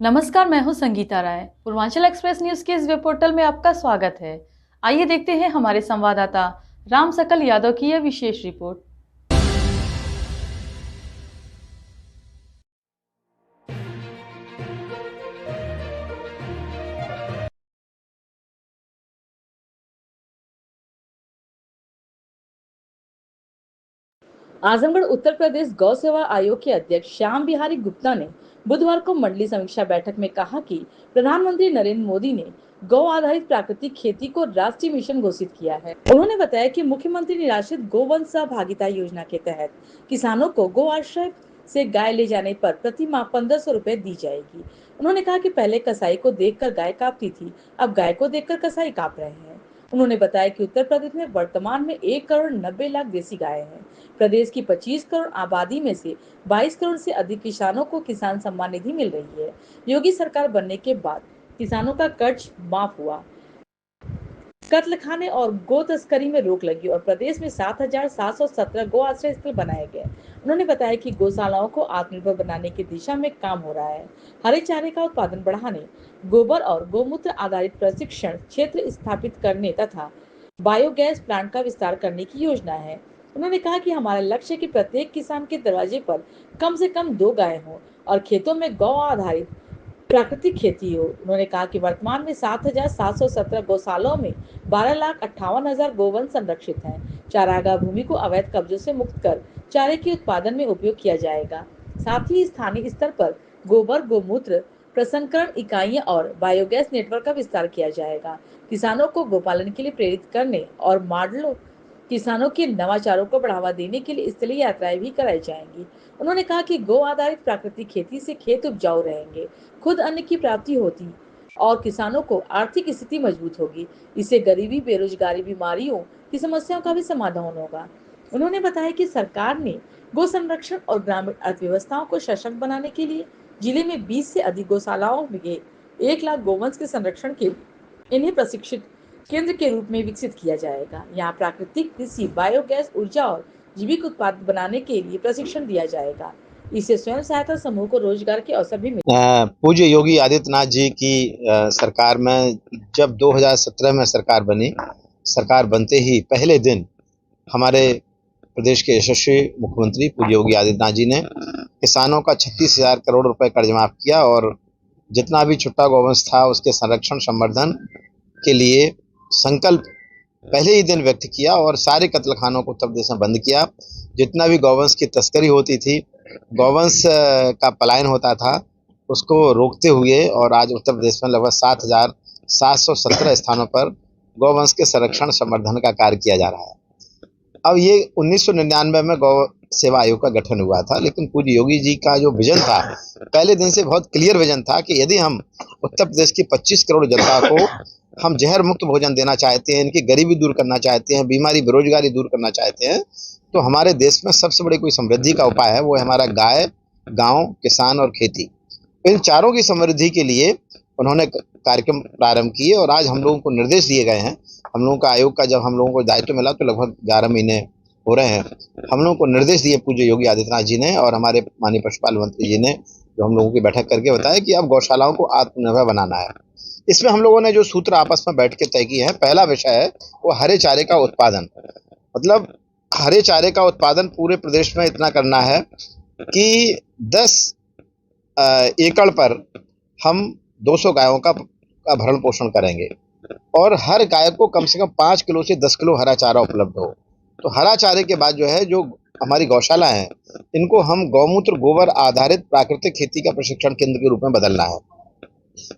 नमस्कार, मैं हूं संगीता राय। पूर्वांचल एक्सप्रेस न्यूज के इस वेब पोर्टल में आपका स्वागत है। आइए देखते हैं हमारे संवाददाता राम सकल यादव की यह विशेष रिपोर्ट। आजमगढ़ उत्तर प्रदेश गौ सेवा आयोग के अध्यक्ष श्याम बिहारी गुप्ता ने बुधवार को मंडली समीक्षा बैठक में कहा कि प्रधानमंत्री नरेंद्र मोदी ने गौ आधारित प्राकृतिक खेती को राष्ट्रीय मिशन घोषित किया है। उन्होंने बताया कि मुख्यमंत्री निराश्रित गोवंश सहभागिता योजना के तहत किसानों को गौ आश्रय से गाय ले जाने पर प्रति माह 1500 रुपए दी जाएगी। उन्होंने कहा कि पहले कसाई को देखकर गाय कांपती थी, अब गाय को देखकर कसाई कांप रहे हैं। उन्होंने बताया कि उत्तर प्रदेश में वर्तमान में 1 करोड़ 90 लाख देसी गाय हैं। प्रदेश की 25 करोड़ आबादी में से 22 करोड़ से अधिक किसानों को किसान सम्मान निधि मिल रही है। योगी सरकार बनने के बाद किसानों का कर्ज माफ हुआ, कत्ल खाने और गो तस्करी में रोक लगी और प्रदेश में 7,717 गो आश्रय स्थल बनाए गए। उन्होंने बताया कि गौशालाओं को आत्मनिर्भर बनाने की दिशा में काम हो रहा है। हरे चारे का उत्पादन बढ़ाने, गोबर और गोमूत्र आधारित प्रशिक्षण क्षेत्र स्थापित करने तथा बायोगैस प्लांट का विस्तार करने की योजना है। उन्होंने कहा कि हमारा लक्ष्य है कि प्रत्येक किसान के दरवाजे पर कम से कम 2 गाय हों और खेतों में गौ आधारित प्राकृतिक खेती हो। उन्होंने कहा कि वर्तमान में 7,717 गौशालाओं में 12,58,000 गोवंश संरक्षित हैं। चारागाह भूमि को अवैध कब्जों से मुक्त कर चारे के उत्पादन में उपयोग किया जाएगा। साथ ही स्थानीय स्तर पर गोबर, गोमूत्र प्रसंस्करण इकाइयां और बायोगैस नेटवर्क का विस्तार किया जाएगा। किसानों को गोपालन के लिए प्रेरित करने और मॉडलों किसानों के नवाचारों को बढ़ावा देने के लिए स्थलीय यात्राएं भी कराई जाएंगी। उन्होंने कहा कि गौ आधारित प्राकृतिक खेती से खेत उपजाऊ रहेंगे, खुद अन्न की प्राप्ति होती और किसानों को आर्थिक स्थिति मजबूत होगी। इससे गरीबी, बेरोजगारी, बीमारियों की समस्याओं का भी समाधान होगा। उन्होंने बताया कि सरकार ने गौ संरक्षण और ग्रामीण अर्थव्यवस्थाओं को सशक्त बनाने के लिए जिले में 20 से अधिक गौशालाओं में 1 लाख गोवंश के संरक्षण के इन्हें प्रशिक्षित केंद्र के रूप में विकसित किया जाएगा। यहाँ प्राकृतिक कृषि, बायोगैस ऊर्जा और जैविक उत्पाद बनाने के लिए प्रशिक्षण दिया जाएगा। इससे स्वयं सहायता समूह को रोजगार के अवसर भी मिले। पूज्य योगी आदित्यनाथ जी की सरकार में जब 2017 में सरकार बनी, सरकार बनते ही पहले दिन हमारे प्रदेश के यशस्वी मुख्यमंत्री पूज्य योगी आदित्यनाथ जी ने किसानों का 36,000 करोड़ रुपए कर्ज माफ किया और जितना भी छुट्टा गौवंश था उसके संरक्षण संवर्धन के लिए संकल्प पहले ही दिन व्यक्त किया और सारे कत्लखानों को उत्तर प्रदेश में बंद किया। जितना भी गौवंश की तस्करी होती थी, गौवंश का पलायन होता था, उसको रोकते हुए और आज उत्तर प्रदेश में लगभग 7,717 स्थानों पर गौवंश के संरक्षण संवर्धन का कार्य किया जा रहा है। अब ये 1999 में गौ सेवा आयोग का गठन हुआ था, लेकिन पूज्य योगी जी का जो विजन था, पहले दिन से बहुत क्लियर विजन था कि यदि हम उत्तर प्रदेश की 25 करोड़ जनता को हम जहर मुक्त भोजन देना चाहते हैं, इनकी गरीबी दूर करना चाहते हैं, बीमारी, बेरोजगारी दूर करना चाहते हैं, तो हमारे देश में सबसे बड़ी कोई समृद्धि का उपाय है, वो है हमारा गाय, गांव, किसान और खेती। इन चारों की समृद्धि के लिए उन्होंने कार्यक्रम प्रारंभ किए और आज हम लोगों को निर्देश दिए गए हैं। हम लोगों का आयोग का जब हम लोगों को दायित्व मिला तो लगभग 11 महीने हो रहे हैं। हम लोगों को निर्देश दिए पूज्य योगी आदित्यनाथ जी ने और हमारे माननीय पशुपालन मंत्री जी ने, जो हम लोगों की बैठक करके बताया कि अब गौशालाओं को आत्मनिर्भर बनाना है। इसमें हम लोगों ने जो सूत्र आपस में बैठ के तय किए हैं, पहला विषय है वो हरे चारे का उत्पादन। मतलब हरे चारे का उत्पादन पूरे प्रदेश में इतना करना है कि 10 एकड़ पर हम 200 गायों का भरण पोषण करेंगे और हर गाय को कम से कम 5 किलो से 10 किलो हरा चारा उपलब्ध हो। तो हरा चारे के बाद जो है, जो हमारी गौशाला है, इनको हम गौमूत्र, गोबर आधारित प्राकृतिक खेती का प्रशिक्षण केंद्र के रूप में बदलना है।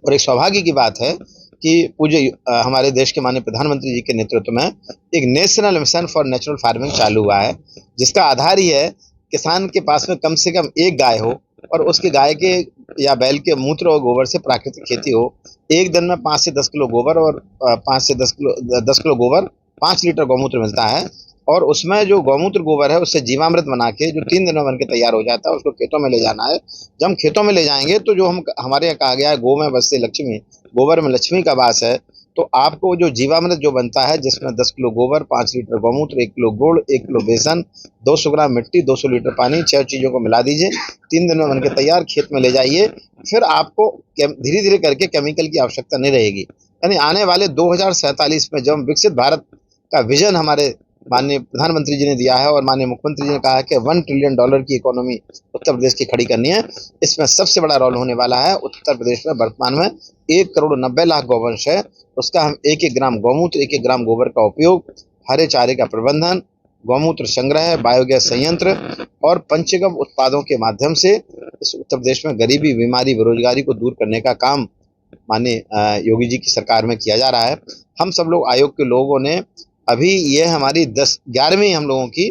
और एक सौभाग्य की बात है कि पूज्य हमारे देश के माननीय प्रधानमंत्री जी के नेतृत्व में एक national mission for natural farming चालू हुआ है, जिसका आधार ही है किसान के पास में कम से कम 1 गाय हो और उसके गाय के या बैल के मूत्र और गोबर से प्राकृतिक खेती हो। एक दिन में 5 से 10 किलो गोबर और 5 से 10 किलो गोबर, 5 लीटर गौमूत्र मिलता है और उसमें जो गौमूत्र गोबर है उससे जीवामृत बना के जो 3 दिन में बन के तैयार हो जाता है, उसको खेतों में ले जाना है। जब हम खेतों में ले जाएंगे तो जो हमारे यहाँ कहा गया है, गो में बसते लक्ष्मी, गोबर में लक्ष्मी का वास है, तो आपको जो जीवामृत जो बनता है, जिसमें 10 किलो गोबर, 5 लीटर गौमूत्र, 1 किलो गुड़, 1 किलो बेसन, 200 ग्राम मिट्टी, 200 लीटर पानी, 6 चीज़ों को मिला दीजिए। 3 दिन में बनके तैयार, खेत में ले जाइए। फिर आपको धीरे धीरे करके केमिकल की आवश्यकता नहीं रहेगी। यानी आने वाले 2047 में जब हम विकसित भारत का विजन हमारे माननीय प्रधानमंत्री जी ने दिया है और माननीय मुख्यमंत्री जी ने कहा है कि $1 ट्रिलियन की इकोनॉमी उत्तर प्रदेश की खड़ी करनी है, इसमें सबसे बड़ा रोल होने वाला है। उत्तर प्रदेश में वर्तमान में 1,90,00,000 गौवंश है। उसका हम 1-1 ग्राम गौमूत्र, 1-1 ग्राम गोबर का उपयोग, हरे चारे का प्रबंधन, गौमूत्र संग्रह, बायोगैस संयंत्र और पंचगव्य उत्पादों के माध्यम से इस उत्तर प्रदेश में गरीबी, बीमारी, बेरोजगारी को दूर करने का काम माननीय योगी जी की सरकार में किया जा रहा है। हम सब लोग आयोग के लोगों ने अभी ये हमारी 11वीं हम लोगों की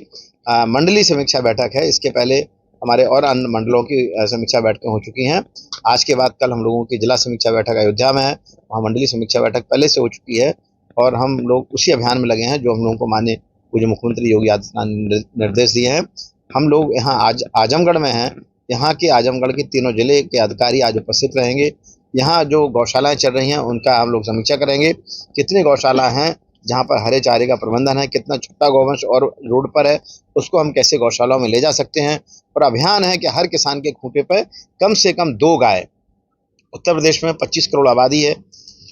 मंडली समीक्षा बैठक है। इसके पहले हमारे और अन्य मंडलों की समीक्षा बैठकें हो चुकी हैं। आज के बाद कल हम लोगों की जिला समीक्षा बैठक अयोध्या में है, वहाँ मंडली समीक्षा बैठक पहले से हो चुकी है और हम लोग उसी अभियान में लगे हैं जो हम लोगों को माननीय पूज्य मुख्यमंत्री योगी आदित्यनाथ ने निर्देश दिए हैं। हम लोग यहाँ आज आजमगढ़ में हैं। यहाँ के आजमगढ़ के तीनों जिले के अधिकारी आज उपस्थित रहेंगे। यहाँ जो गौशालाएं चल रही हैं उनका हम लोग समीक्षा करेंगे। कितनी गौशाला हैं जहाँ पर हरे चारे का प्रबंधन है, कितना छोटा गौवंश और रोड पर है, उसको हम कैसे गौशालाओं में ले जा सकते हैं। और अभियान है कि हर किसान के खूंटे पर कम से कम 2 गाय। उत्तर प्रदेश में 25 करोड़ आबादी है,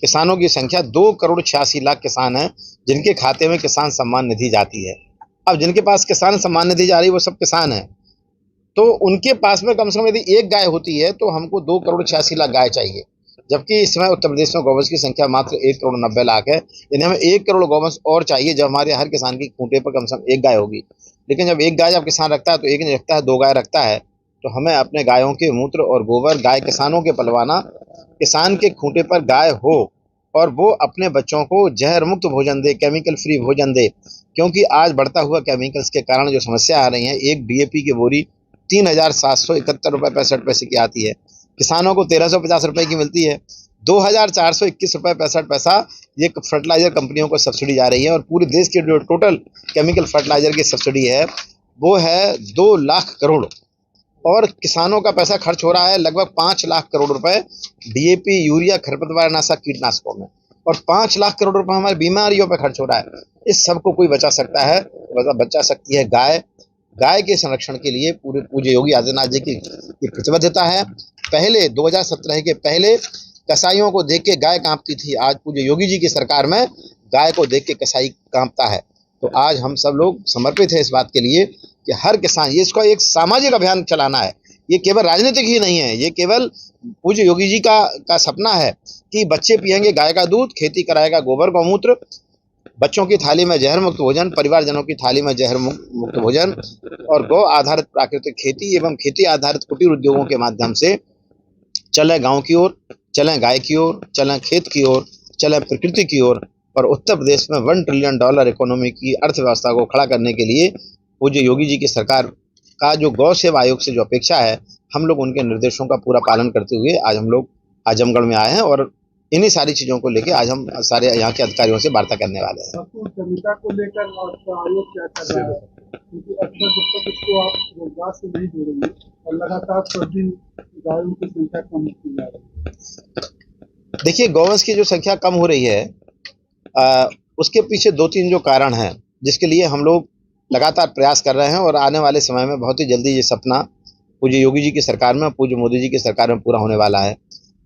किसानों की संख्या 2,86,00,000 किसान हैं जिनके खाते में किसान सम्मान निधि जाती है। अब जिनके पास किसान सम्मान निधि जा रही है वो सब किसान हैं, तो उनके पास में कम से कम यदि 1 गाय होती है तो हमको 2,86,00,000 गाय चाहिए, जबकि इस समय उत्तर प्रदेश में गौवंश की संख्या मात्र 1,90,00,000 है। यानी हमें 1 करोड़ गौवंश और चाहिए जब हमारे हर किसान की खूंटे पर कम से कम 1 गाय होगी। लेकिन जब 1 गाय जब किसान रखता है तो 1 नहीं रखता है, 2 गाय रखता है, तो हमें अपने गायों के मूत्र और गोबर गाय किसानों के पलवाना, किसान के खूंटे पर गाय हो और वो अपने बच्चों को जहर मुक्त भोजन दे, केमिकल फ्री भोजन दे। क्योंकि आज बढ़ता हुआ केमिकल्स के कारण जो समस्या आ रही है, एक DAP की बोरी 3,771 रुपये 65 पैसे की आती है, किसानों को 1,350 रुपये की मिलती है। 2,421 रुपये 65 पैसा ये फर्टिलाइजर कंपनियों को सब्सिडी जा रही है और पूरे देश की जो टोटल केमिकल फर्टिलाइजर की सब्सिडी है वो है 2 लाख करोड़ और किसानों का पैसा खर्च हो रहा है लगभग 5 लाख करोड़ रुपए DAP, यूरिया, खरपतवार नाशक, कीटनाशकों में, और 5 लाख करोड़ रुपए हमारी बीमारियों पर खर्च हो रहा है। इस सब को कोई बचा सकता है, बचा सकती है गाय। गाय के संरक्षण के लिए पूरे पूज्य योगी आदित्यनाथ जी की प्रतिबद्धता है। पहले 2017 के पहले कसाईयों को देख के गाय कांपती थी, आज पूज्य योगी जी की सरकार में गाय को देख के कसाई कांपता है। तो आज हम सब लोग समर्पित हैं इस बात के लिए कि हर किसान, ये इसको एक सामाजिक अभियान चलाना है। ये केवल राजनीतिक ही नहीं है, ये केवल पूज्य योगी जी का सपना है कि बच्चे पिएंगे गाय का दूध, खेती कराएगा गोबर गौमूत्र, बच्चों की थाली में जहर मुक्त भोजन, परिवारजनों की थाली में जहर मुक्त भोजन और गौ आधारित प्राकृतिक खेती एवं खेती आधारित कुटीर उद्योगों के माध्यम से चलें गांव की ओर, चलें गाय की ओर, चलें खेत की ओर, चलें प्रकृति की ओर और उत्तर प्रदेश में $1 ट्रिलियन इकोनॉमी की अर्थव्यवस्था को खड़ा करने के लिए पूज्य योगी जी की सरकार का जो गौ सेवा आयोग से जो अपेक्षा है, हम लोग उनके निर्देशों का पूरा पालन करते हुए आज हम लोग आजमगढ़ में आए हैं और इन्हीं सारी चीजों को लेकर आज हम सारे यहाँ के अधिकारियों से वार्ता करने वाले हैं। जनता को लेकर आयोग क्या कर रहा है, क्योंकि अक्सर जब तक इसको आप रोजगार से नहीं जोड़ेंगे और लगातार प्रतिदिन गायों की संख्या कम होती जा रही है। देखिए, गौवंश की जो संख्या कम हो रही है उसके पीछे 2-3 जो कारण हैं जिसके लिए हम लोग लगातार प्रयास कर रहे हैं और आने वाले समय में बहुत ही जल्दी ये सपना पूज्य योगी जी की सरकार में, पूज्य मोदी जी की सरकार में पूरा होने वाला है।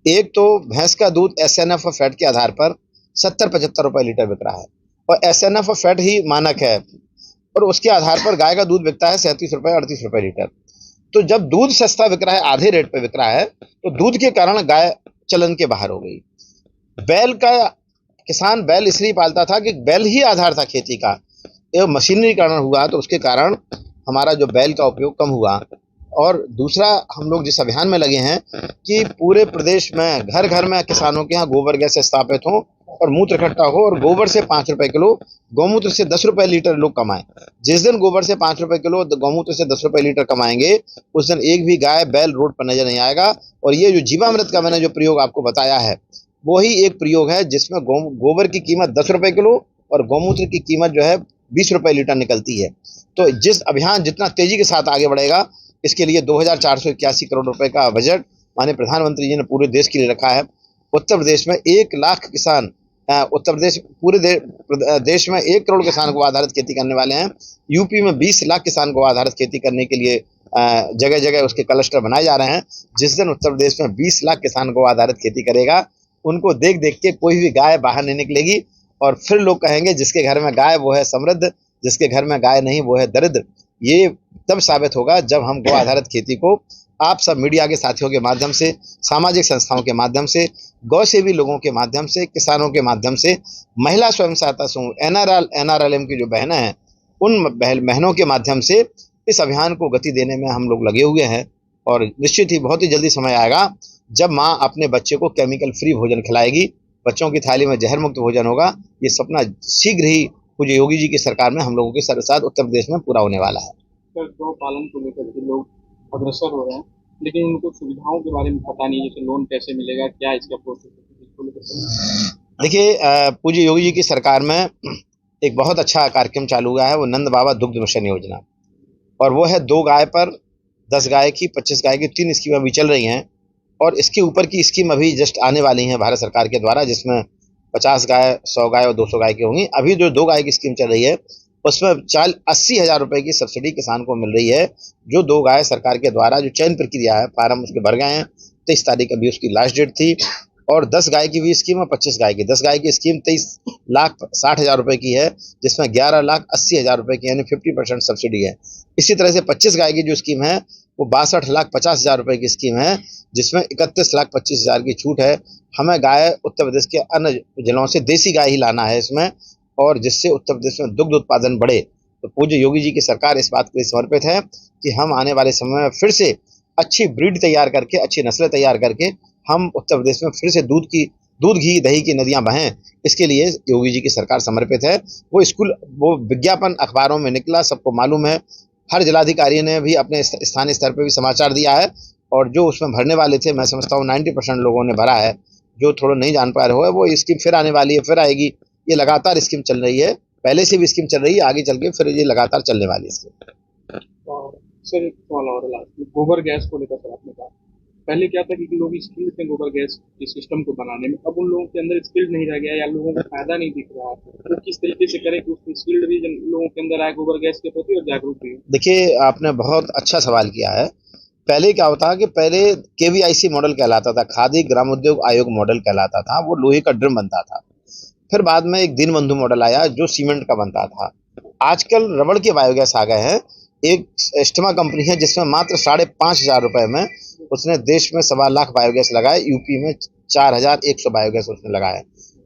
एक तो भैंस का दूध SNF और फैट के आधार पर 70-75 रुपये लीटर बिक रहा है और SNF और फैट ही मानक है और उसके आधार पर गाय का दूध बिकता है 37 रुपये 38 रुपये लीटर। तो जब दूध सस्ता बिक रहा है, आधे रेट पे बिक रहा है, तो दूध के कारण गाय चलन के बाहर हो गई। बैल का किसान बैल इसलिए पालता था कि बैल ही आधार था खेती का, ये मशीनीकरण हुआ तो उसके कारण हमारा जो बैल का उपयोग कम हुआ। और दूसरा, हम लोग जिस अभियान में लगे हैं कि पूरे प्रदेश में घर घर में किसानों के यहाँ गोबर गैस स्थापित हो और मूत्र इकट्ठा हो और गोबर से 5 रुपए किलो, गौमूत्र से 10 रुपए लीटर लोग कमाएं। जिस दिन गोबर से 5 रुपए किलो, गौमूत्र से 10 रुपए लीटर कमाएंगे, उस दिन एक भी गाय बैल रोड पर नजर नहीं आएगा। और ये जो जीवामृत का मैंने जो प्रयोग आपको बताया है वो ही एक प्रयोग है जिसमें गोबर की कीमत 10 रुपए किलो और गौमूत्र की कीमत जो है 20 रुपए लीटर निकलती है। तो जिस अभियान जितना तेजी के साथ आगे बढ़ेगा, इसके लिए 2,481 करोड़ रुपए का बजट माननीय प्रधानमंत्री जी ने पूरे देश के लिए रखा है। उत्तर प्रदेश में 1 लाख किसान उत्तर प्रदेश पूरे देश में 1 करोड़ किसान गो आधारित खेती करने वाले हैं। यूपी में 20 लाख किसान गो आधारित खेती करने के लिए जगह जगह उसके क्लस्टर बनाए जा रहे हैं। जिस दिन उत्तर प्रदेश में 20 लाख किसान गो आधारित खेती करेगा, उनको देख देख के कोई भी गाय बाहर नहीं निकलेगी और फिर लोग कहेंगे जिसके घर में गाय वो है समृद्ध, जिसके घर में गाय नहीं वो है दरिद्र। ये तब साबित होगा जब हम गो आधारित खेती को आप सब मीडिया के साथियों के माध्यम से, सामाजिक संस्थाओं के माध्यम से, गौ सेवी लोगों के माध्यम से, किसानों के माध्यम से, महिला स्वयं सहायता समूह NRLM की जो बहनें हैं, उन बहनों के माध्यम से इस अभियान को गति देने में हम लोग लगे हुए हैं। और निश्चित ही बहुत ही जल्दी समय आएगा जब माँ अपने बच्चे को केमिकल फ्री भोजन खिलाएगी, बच्चों की थाली में जहर मुक्त भोजन होगा। ये सपना शीघ्र ही पूज्य योगी जी की सरकार में हम लोगों के साथ उत्तर प्रदेश में पूरा होने वाला है। गौ पालन को लेकर के लोग अग्रसर हो रहे हैं, लेकिन उनको सुविधाओं के बारे में पता नहीं है, जैसे लोन कैसे मिलेगा, क्या इसका प्रोसेस है। देखिए, पूज्य योगी जी की सरकार में एक बहुत अच्छा कार्यक्रम चालू हुआ है, वो नंद बाबा दुग्ध मिशन योजना, और वो है 2 गाय पर 10 गाय की, 25 गाय की 3 स्कीम अभी चल रही हैं। और इसके ऊपर की स्कीम अभी जस्ट आने वाली है भारत सरकार के द्वारा, जिसमें 50 गाय, 100 गाय और 200 गाय की होंगी। अभी जो 2 गाय की स्कीम चल रही है उसमें 80,000 रुपए की सब्सिडी किसान को मिल रही है। जो 2 गाय सरकार के द्वारा जो चयन प्रक्रिया है, फार्म उसके भर गए हैं, 23 तारीख अभी उसकी लास्ट डेट थी। और 10 गाय की भी स्कीम है, 25 गाय की। 10 गाय की स्कीम 23,60,000 रुपए की है, जिसमें 11,80,000 रुपए की यानी 50% सब्सिडी है। इसी तरह से 25 गाय की जो स्कीम है वो 62,50,000 रुपए की स्कीम है, जिसमें 31,25,000 की छूट है। हमें गाय उत्तर प्रदेश के अन्य जिलों से देसी गाय ही लाना है इसमें, और जिससे उत्तर प्रदेश में दुग्ध उत्पादन बढ़े। तो पूज्य योगी जी की सरकार इस बात के लिए समर्पित है कि हम आने वाले समय में फिर से अच्छी ब्रीड तैयार करके, अच्छी नस्लें तैयार करके हम उत्तर प्रदेश में फिर से दूध घी दही की नदियां बहें। इसके लिए योगी जी की सरकार समर्पित है। वो विज्ञापन अखबारों में निकला, सबको मालूम है। हर जिलाधिकारी ने भी अपने स्थानीय स्तर पर भी समाचार दिया है, और जो उसमें भरने वाले थे, मैं समझता हूँ 90% लोगों ने भरा है। जो थोड़ा नहीं जान पा रहे हो, वो स्कीम फिर आने वाली है, फिर आएगी। ये लगातार स्कीम चल रही है, पहले से भी स्कीम चल रही है, आगे चल के फिर ये लगातार चलने वाली है। सर एक सवाल और गोबर गैस को लेकर सर आपने कहा, पहले क्या था कि लोग स्किल्ड थे गोबर गैस के सिस्टम को बनाने में, अब उन लोगों के अंदर स्किल्ड नहीं रह गया या लोगों को फायदा नहीं दिख रहा है, तो किस तरीके से करें कि उस स्किल्ड भी लोगों के अंदर आए गोबर गैस के प्रति और जागरूक भी। देखिए, आपने बहुत अच्छा सवाल किया है। पहले क्या होता है कि पहले KVIC मॉडल कहलाता था, खादी ग्रामोद्योग आयोग मॉडल कहलाता था, वो लोहे का ड्रम बनता था। फिर बाद में एक दीनबंधु मॉडल आया जो सीमेंट का बनता था। आजकल रबड़ के बायोगैस आ गए हैं। एक एस्टिमा कंपनी है जिसमें मात्र 5,500 रुपए में उसने देश में 1.25 लाख बायोगैस लगाए, यूपी में 4,100 बायोगैस उसने लगाए।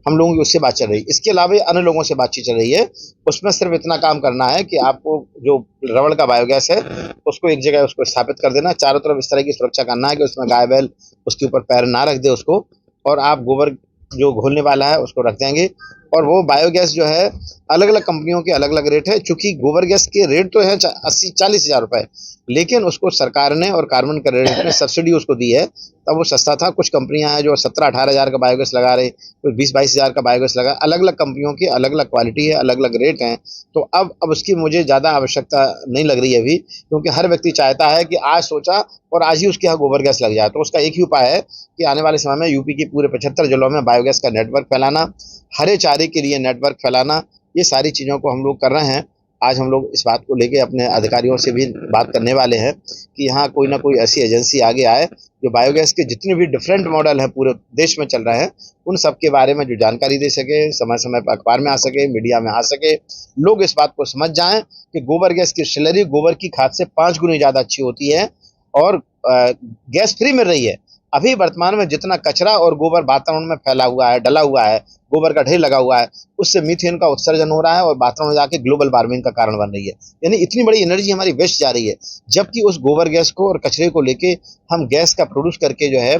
हम लोगों की उससे बात चल रही है। इसके अलावा अन्य लोगों से बातचीत चल रही है। उसमें सिर्फ इतना काम करना है कि आपको जो रबड़ का बायोगैस है उसको एक जगह उसको स्थापित कर देना, चारों तरफ इस तरह की सुरक्षा करना है कि उसमें गाय बैल उसके ऊपर पैर ना रख दे उसको, और आप गोबर जो घोलने वाला है उसको रख देंगे। और वो बायोगैस जो है अलग अलग कंपनियों के अलग अलग रेट है। चूंकि गोबर गैस के रेट तो है 80-40,000 रुपए, लेकिन उसको सरकार ने और कार्बन क्रेडिट ने सब्सिडी उसको दी है, तब वो सस्ता था। कुछ कंपनियां हैं जो 17-18,000 का बायोगैस लगा रहे, कोई 20-22,000 का बायोगैस लगा। अलग अलग कंपनियों की अलग अलग क्वालिटी है, अलग अलग रेट हैं। तो अब उसकी मुझे ज़्यादा आवश्यकता नहीं लग रही है अभी, क्योंकि हर व्यक्ति चाहता है कि आज सोचा और आज ही उसके यहाँ गोबर गैस लग जाए। तो उसका एक ही उपाय है कि आने वाले समय में यूपी की पूरे 75 जिलों में बायोगैस का नेटवर्क फैलाना, हरे चारे के लिए नेटवर्क फैलाना, ये सारी चीज़ों को हम लोग कर रहे हैं। आज हम लोग इस बात को लेके अपने अधिकारियों से भी बात करने वाले हैं कि यहाँ कोई ना कोई ऐसी एजेंसी आगे आए जो बायोगैस के जितने भी डिफरेंट मॉडल हैं पूरे देश में चल रहे हैं, उन सब के बारे में जो जानकारी दे सके, समय समय पर अखबार में आ सके, मीडिया में आ सके, लोग इस बात को समझ जाएं कि गोबर गैस की स्लरी गोबर की खाद से 5 गुनी ज़्यादा अच्छी होती है और गैस फ्री मिल रही है। अभी वर्तमान में जितना कचरा और गोबर वातावरण में फैला हुआ है, डला हुआ है, गोबर का ढेर लगा हुआ है, उससे मीथेन का उत्सर्जन हो रहा है और वातावरण में जाके ग्लोबल वार्मिंग का कारण बन रही है। यानी इतनी बड़ी एनर्जी हमारी वेस्ट जा रही है, जबकि उस गोबर गैस को और कचरे को लेके हम गैस का प्रोड्यूस करके जो है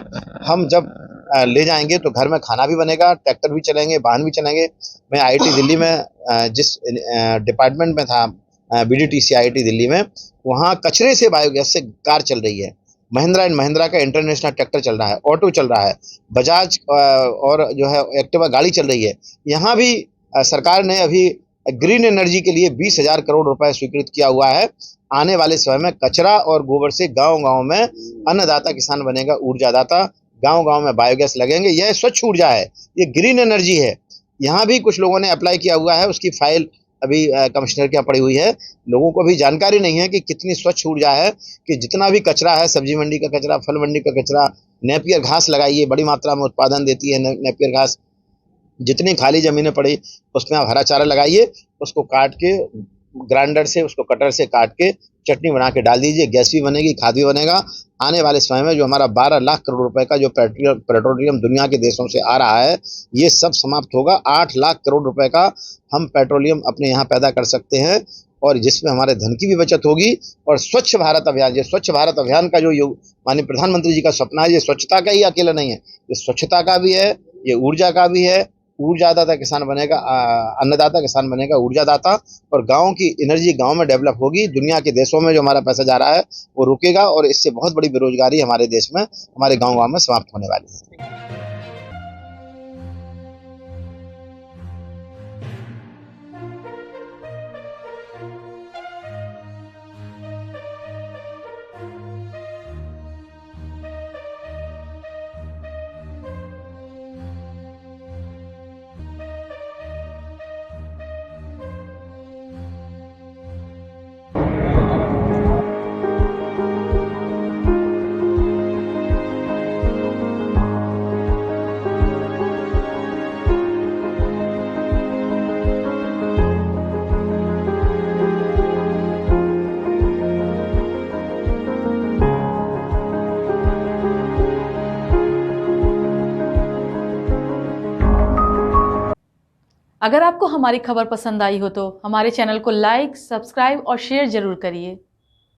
हम जब ले जाएंगे तो घर में खाना भी बनेगा, ट्रैक्टर भी चलेंगे, वाहन भी चलेंगे। मैं IIT दिल्ली में जिस डिपार्टमेंट में था, BDTC IIT दिल्ली में, वहाँ कचरे से बायोगैस से कार चल रही है। महिंद्रा एंड महिंद्रा का इंटरनेशनल ट्रैक्टर चल रहा है, ऑटो चल रहा है, बजाज और जो है एक्टिवा गाड़ी चल रही है। यहाँ भी सरकार ने अभी ग्रीन एनर्जी के लिए 20,000 करोड़ रुपए स्वीकृत किया हुआ है। आने वाले समय में कचरा और गोबर से गांव-गांव में अन्नदाता किसान बनेगा, ऊर्जादाता। गांव-गांव में बायोगैस लगेंगे। यह स्वच्छ ऊर्जा है, ये ग्रीन एनर्जी है। यहाँ भी कुछ लोगों ने अप्लाई किया हुआ है, उसकी फाइल अभी कमिश्नर के यहाँ पड़ी हुई है। लोगों को भी जानकारी नहीं है कि कितनी स्वच्छ ऊर्जा है, कि जितना भी कचरा है, सब्जी मंडी का कचरा, फल मंडी का कचरा, नेपियर घास लगाइए, बड़ी मात्रा में उत्पादन देती है नेपियर घास। जितनी खाली जमीनें पड़ी उसमें आप हरा चारा लगाइए, उसको काट के ग्राइंडर से, उसको कटर से काट के चटनी बना के डाल दीजिए, गैस भी बनेगी, खाद भी बनेगा। आने वाले समय में जो हमारा 12 लाख करोड़ रुपए का जो पेट्रोलियम दुनिया के देशों से आ रहा है, ये सब समाप्त होगा। 8 लाख करोड़ रुपए का हम पेट्रोलियम अपने यहाँ पैदा कर सकते हैं, और जिसमें हमारे धन की भी बचत होगी। और स्वच्छ भारत अभियान, ये स्वच्छ भारत अभियान का जो माननीय प्रधानमंत्री जी का सपना है, ये स्वच्छता का ही अकेला नहीं है, ये स्वच्छता का भी है, ये ऊर्जा का भी है। ऊर्जादाता किसान बनेगा, अन्नदाता किसान बनेगा ऊर्जादाता, और गांव की एनर्जी गांव में डेवलप होगी। दुनिया के देशों में जो हमारा पैसा जा रहा है वो रुकेगा, और इससे बहुत बड़ी बेरोजगारी हमारे देश में, हमारे गांव में समाप्त होने वाली है। अगर आपको हमारी खबर पसंद आई हो तो हमारे चैनल को लाइक, सब्सक्राइब और शेयर जरूर करिए।